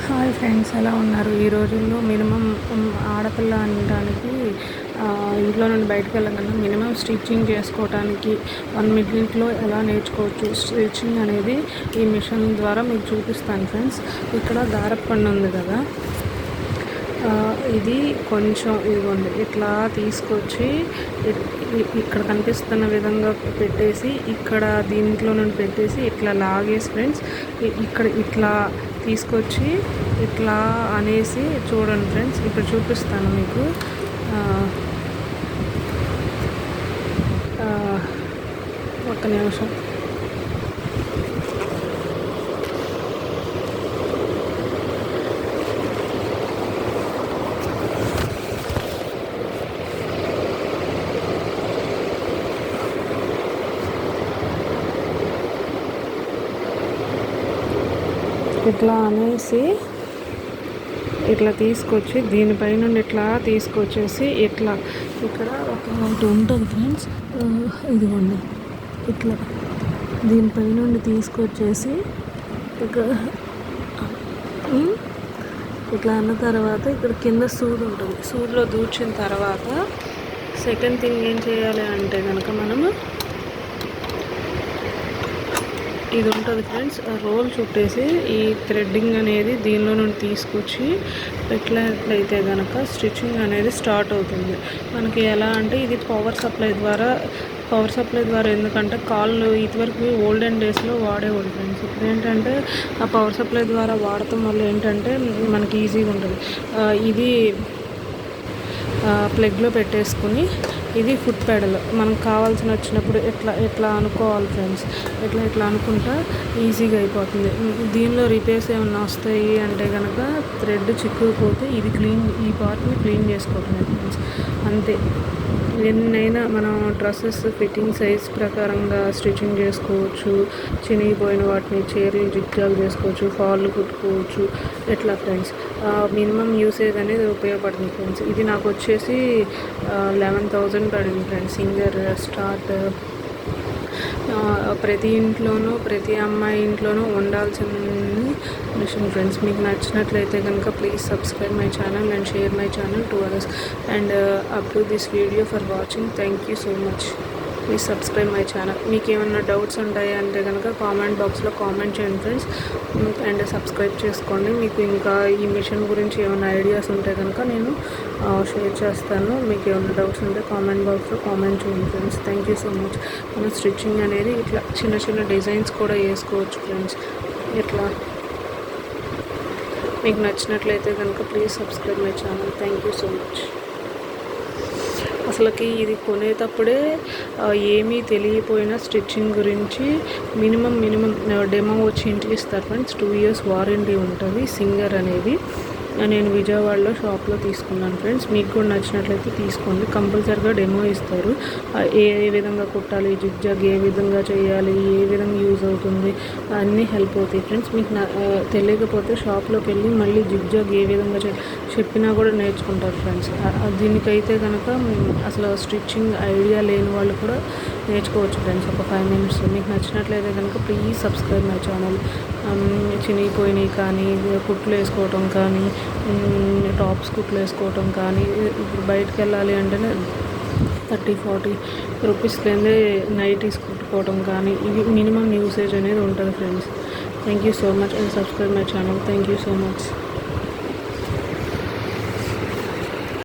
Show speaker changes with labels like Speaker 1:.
Speaker 1: Hi friends, ఎలా ఉన్నారు? ఈ రోజుల్లో మినిమం ఆడపిల్ల అనడానికి ఇంట్లో నుండి బయటకు వెళ్ళకుండా మినిమం స్టిచ్చింగ్ చేసుకోవడానికి 1 మినిట్లో ఎలా నేర్చుకోవచ్చు స్టిచ్చింగ్ అనేది ఈ మిషన్ ద్వారా మీకు చూపిస్తాను ఫ్రెండ్స్. ఇక్కడ దారపు పన్ను ఉంది కదా, ఇది కొంచెం ఇదిగోండి ఇట్లా తీసుకొచ్చి ఇక్కడ కనిపిస్తున్న విధంగా పెట్టేసి ఇక్కడ దీంట్లో నుండి పెట్టేసి ఇట్లా లాగేసి ఫ్రెండ్స్ ఇక్కడ ఇట్లా తీసుకొచ్చి ఇట్లా అనేసి చూడండి ఫ్రెండ్స్. ఇప్పుడు చూపిస్తాను మీకు. ఒక్క నిమిషం. ఇట్లా అనేసి ఇట్లా తీసుకొచ్చి దీనిపై నుండి ఇట్లా తీసుకొచ్చేసి ఇట్లా ఇక్కడ ఒకటి ఉంటుంది ఫ్రెండ్స్, ఇదిగోండి ఇట్లా దీనిపై నుండి తీసుకొచ్చేసి ఇట్లా అన్న తర్వాత ఇక్కడ కింద సూది ఉంటుంది. సూదిలో దూర్చిన తర్వాత సెకండ్ థింగ్ ఏం చేయాలి అంటే కనుక మనము ఇది ఉంటుంది ఫ్రెండ్స్, రోల్ చుట్టేసి ఈ థ్రెడ్డింగ్ అనేది దీనిలో నుండి తీసుకొచ్చి పెట్టినట్లయితే కనుక స్టిచ్చింగ్ అనేది స్టార్ట్ అవుతుంది. మనకి ఎలా అంటే ఇది పవర్ సప్లై ద్వారా ఎందుకంటే కాళ్ళు ఇదివరకు ఓల్డెన్ డేస్లో వాడేవాడు ఫ్రెండ్స్. ఇప్పుడు ఏంటంటే ఆ పవర్ సప్లై ద్వారా వాడటం వల్ల ఏంటంటే మనకి ఈజీగా ఉంటుంది. ఇది ప్లగ్లో పెట్టేసుకుని ఇది ఫుట్ పెడల్ మనకు కావాల్సిన వచ్చినప్పుడు ఎట్లా అనుకోవాలి ఫ్రెండ్స్. ఇట్లా అనుకుంటా ఈజీగా అయిపోతుంది. దీనిలో రిపేర్స్ ఏమన్నా వస్తాయి అంటే కనుక థ్రెడ్ చిక్కుకుపోతే ఈ పార్ట్ని క్లీన్ చేసుకోవటమే ఫ్రెండ్స్, అంతే. ఎన్నైనా మనం డ్రెస్సెస్ ఫిట్టింగ్ సైజ్ ప్రకారంగా స్టిచ్చింగ్ చేసుకోవచ్చు. చినిగిపోయిన వాటిని చీరలు జిగ్జాగ్ చేసుకోవచ్చు, ఫాళ్ళు కుట్టుకోవచ్చు. ఎట్లా ఫ్రెండ్స్ మినిమం యూసేజ్ అనేది ఉపయోగపడుతుంది ఫ్రెండ్స్. ఇది నాకు వచ్చేసి 11,000 పడింది ఫ్రెండ్స్. సింగర్ స్టార్ట్ ప్రతి ఇంట్లోనూ ప్రతి అమ్మాయి ఇంట్లోనూ ఉండాల్సిన మిషన్ ఫ్రెండ్స్. మీకు నచ్చినట్లయితే కనుక please subscribe my channel and share my channel to others and up to this video for watching. Thank you so much. Please subscribe my channel. మీకు ఏమన్నా డౌట్స్ ఉంటాయి అంటే కనుక కామెంట్ బాక్స్లో కామెంట్ చేయండి ఫ్రెండ్స్ అండ్ సబ్స్క్రైబ్ చేసుకోండి. మీకు ఇంకా ఈ మిషన్ గురించి ఏమైనా ఐడియాస్ ఉంటే కనుక నేను షేర్ చేస్తాను. మీకు ఏమైనా డౌట్స్ ఉంటే కామెంట్ బాక్స్లో కామెంట్ చేయండి friends. Thank you so much. మనం స్టిచ్చింగ్ అనేది ఇట్లా చిన్న డిజైన్స్ కూడా వేసుకోవచ్చు ఫ్రెండ్స్. ఇట్లా మీకు నచ్చినట్లయితే కనుక please subscribe my channel. Thank you so much. అసలుకి ఇది కొనేటప్పుడే ఏమీ తెలియపోయినా స్టిచ్చింగ్ గురించి మినిమం డెమో వచ్చి ఇంటికి ఇస్తారు ఫ్రెండ్స్. 2 years వారంటీ ఉంటుంది. సింగర్ అనేది నేను విజయవాడలో షాప్లో తీసుకున్నాను ఫ్రెండ్స్. మీకు కూడా నచ్చినట్లయితే తీసుకోండి. కంపల్సరీగా డెమో ఇస్తారు. ఏ విధంగా కుట్టాలి, జిగ్జాగ్ ఏ విధంగా చేయాలి, ఏ విధంగా యూజ్ అవుతుంది అన్నీ హెల్ప్ అవుతాయి ఫ్రెండ్స్. మీకు తెలియకపోతే షాప్లోకి వెళ్ళి మళ్ళీ జిగ్జాగ్ ఏ విధంగా చెప్పినా కూడా నేర్చుకుంటారు ఫ్రెండ్స్. దీనికైతే కనుక అసలు స్టిచ్చింగ్ ఐడియా లేని వాళ్ళు కూడా నేర్చుకోవచ్చు ఫ్రెండ్స్ ఒక 5 minutes. మీకు నచ్చినట్లయితే కనుక ప్లీజ్ సబ్స్క్రైబ్ మై ఛానల్. చినిగిపోయినాయి కానీ కుట్లు వేసుకోవటం కానీ టాప్స్ కుట్లు వేసుకోవటం కానీ ఇప్పుడు బయటకు వెళ్ళాలి అంటేనే 30-40 రూపీస్ లేదే నైటీస్ కుట్టుకోవడం కానీ ఇవి మినిమం యూసేజ్ అనేది ఉంటుంది friends. Thank you so much and subscribe my channel. Thank you so much.